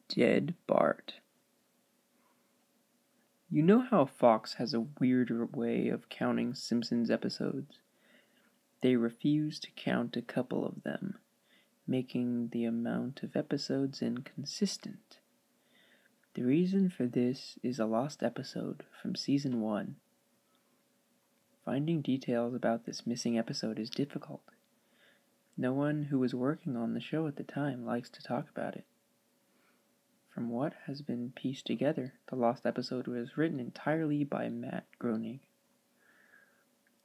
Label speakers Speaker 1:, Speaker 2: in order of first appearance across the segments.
Speaker 1: Dead Bart. You know how Fox has a weirder way of counting Simpsons episodes? They refuse to count a couple of them, making the amount of episodes inconsistent. The reason for this is a lost episode from Season 1. Finding details about this missing episode is difficult. No one who was working on the show at the time likes to talk about it. From what has been pieced together, the lost episode was written entirely by Matt Groening.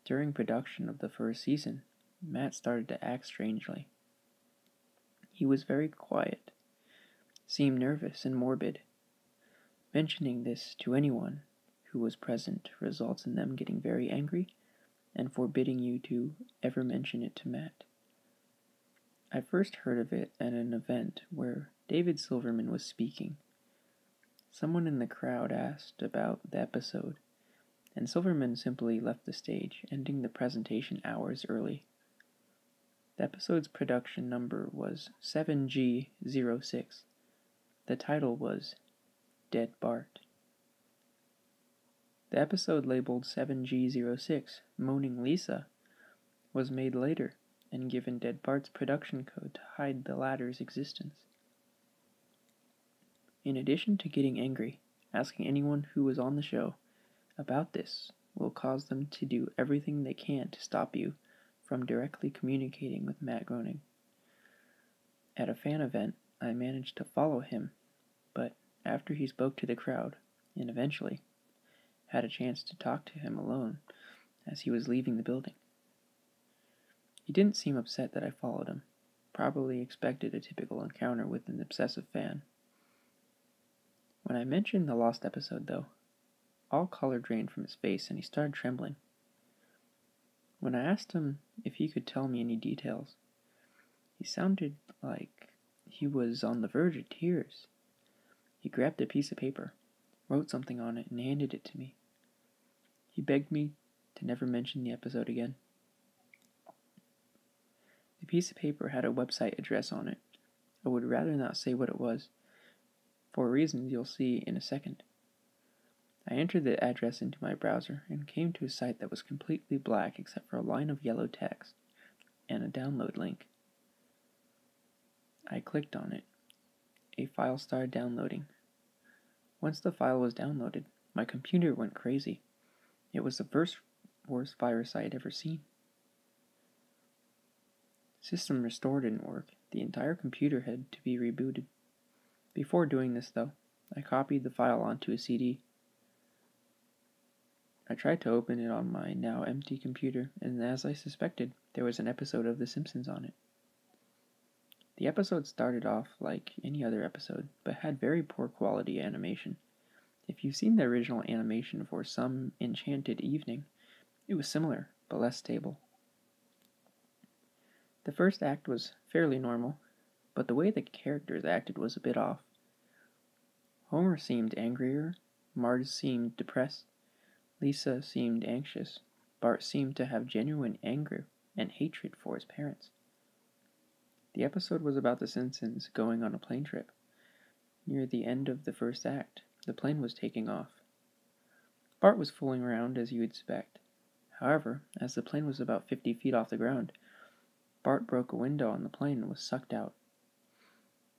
Speaker 1: During production of the first season, Matt started to act strangely. He was very quiet, seemed nervous and morbid. Mentioning this to anyone who was present results in them getting very angry and forbidding you to ever mention it to Matt. I first heard of it at an event where David Silverman was speaking. Someone in the crowd asked about the episode, and Silverman simply left the stage, ending the presentation hours early. The episode's production number was 7G06. The title was Dead Bart. The episode labeled 7G06, Moaning Lisa, was made later and given Dead Bart's production code to hide the latter's existence. In addition to getting angry, asking anyone who was on the show about this will cause them to do everything they can to stop you from directly communicating with Matt Groening. At a fan event, I managed to follow him, but after he spoke to the crowd, and eventually had a chance to talk to him alone as he was leaving the building. He didn't seem upset that I followed him, probably expected a typical encounter with an obsessive fan. When I mentioned the lost episode, though, all color drained from his face and he started trembling. When I asked him if he could tell me any details, he sounded like he was on the verge of tears. He grabbed a piece of paper, wrote something on it, and handed it to me. He begged me to never mention the episode again. The piece of paper had a website address on it. I would rather not say what it was, for reasons you'll see in a second. I entered the address into my browser and came to a site that was completely black except for a line of yellow text and a download link. I clicked on it. A file started downloading. Once the file was downloaded, my computer went crazy. It was the worst virus I had ever seen. System restore didn't work. The entire computer had to be rebooted. Before doing this, though, I copied the file onto a CD. I tried to open it on my now empty computer, and as I suspected, there was an episode of The Simpsons on it. The episode started off like any other episode, but had very poor quality animation. If you've seen the original animation for Some Enchanted Evening, it was similar, but less stable. The first act was fairly normal, but the way the characters acted was a bit off. Homer seemed angrier, Marge seemed depressed, Lisa seemed anxious, Bart seemed to have genuine anger and hatred for his parents. The episode was about the Simpsons going on a plane trip. Near the end of the first act, the plane was taking off. Bart was fooling around as you would expect. However, as the plane was about 50 feet off the ground, Bart broke a window on the plane and was sucked out.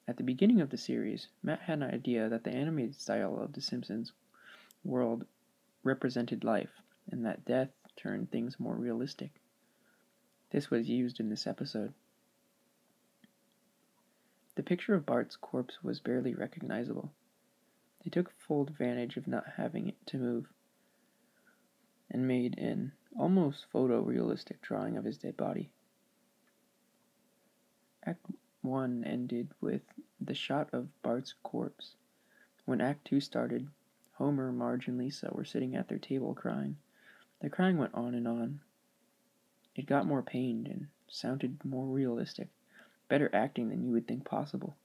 Speaker 1: At the beginning of the series, Matt had an idea that the animated style of the Simpsons world represented life, and that death turned things more realistic. This was used in this episode. The picture of Bart's corpse was barely recognizable. They took full advantage of not having it to move, and made an almost photorealistic drawing of his dead body. Act 1 ended with the shot of Bart's corpse. When Act 2 started, Homer, Marge, and Lisa were sitting at their table crying. The crying went on and on. It got more pained and sounded more realistic, better acting than you would think possible.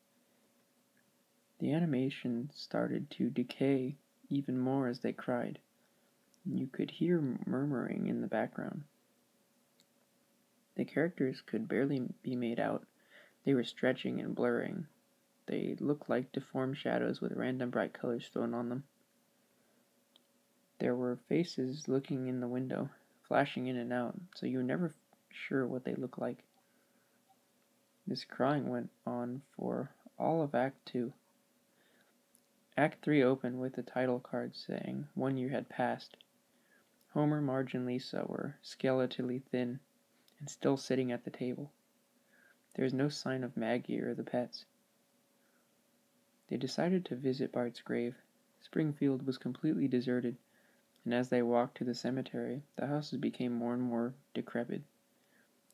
Speaker 1: The animation started to decay even more as they cried. You could hear murmuring in the background. The characters could barely be made out. They were stretching and blurring. They looked like deformed shadows with random bright colors thrown on them. There were faces looking in the window, flashing in and out, so you were never sure what they looked like. This crying went on for all of Act 2. Act 3 opened with the title card saying 1 year had passed. Homer, Marge, and Lisa were skeletally thin and still sitting at the table. There was no sign of Maggie or the pets. They decided to visit Bart's grave. Springfield was completely deserted, and as they walked to the cemetery, the houses became more and more decrepit.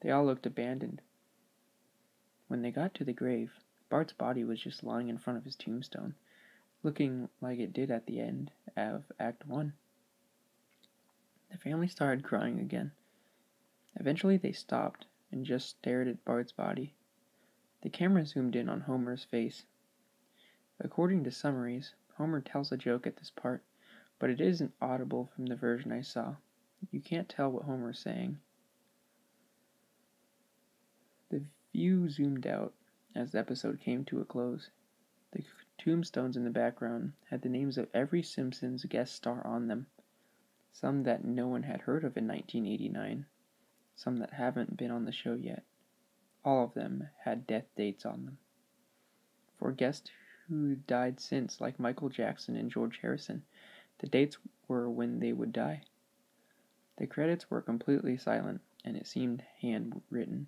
Speaker 1: They all looked abandoned. When they got to the grave, Bart's body was just lying in front of his tombstone, looking like it did at the end of Act 1. The family started crying again. Eventually they stopped and just stared at Bart's body. The camera zoomed in on Homer's face. According to summaries, Homer tells a joke at this part, but it isn't audible from the version I saw. You can't tell what Homer's saying. The view zoomed out as the episode came to a close. The tombstones in the background had the names of every Simpsons guest star on them, some that no one had heard of in 1989, some that haven't been on the show yet. All of them had death dates on them. For guests who died since, like Michael Jackson and George Harrison, the dates were when they would die. The credits were completely silent, and it seemed handwritten.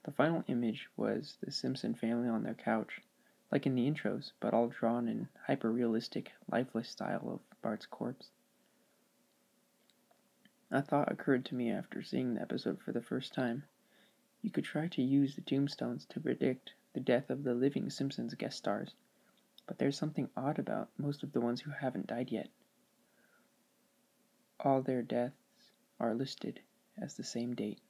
Speaker 1: The final image was the Simpson family on their couch, like in the intros, but all drawn in hyper-realistic, lifeless style of Bart's corpse. A thought occurred to me after seeing the episode for the first time. You could try to use the tombstones to predict the death of the living Simpsons guest stars, but there's something odd about most of the ones who haven't died yet. All their deaths are listed as the same date.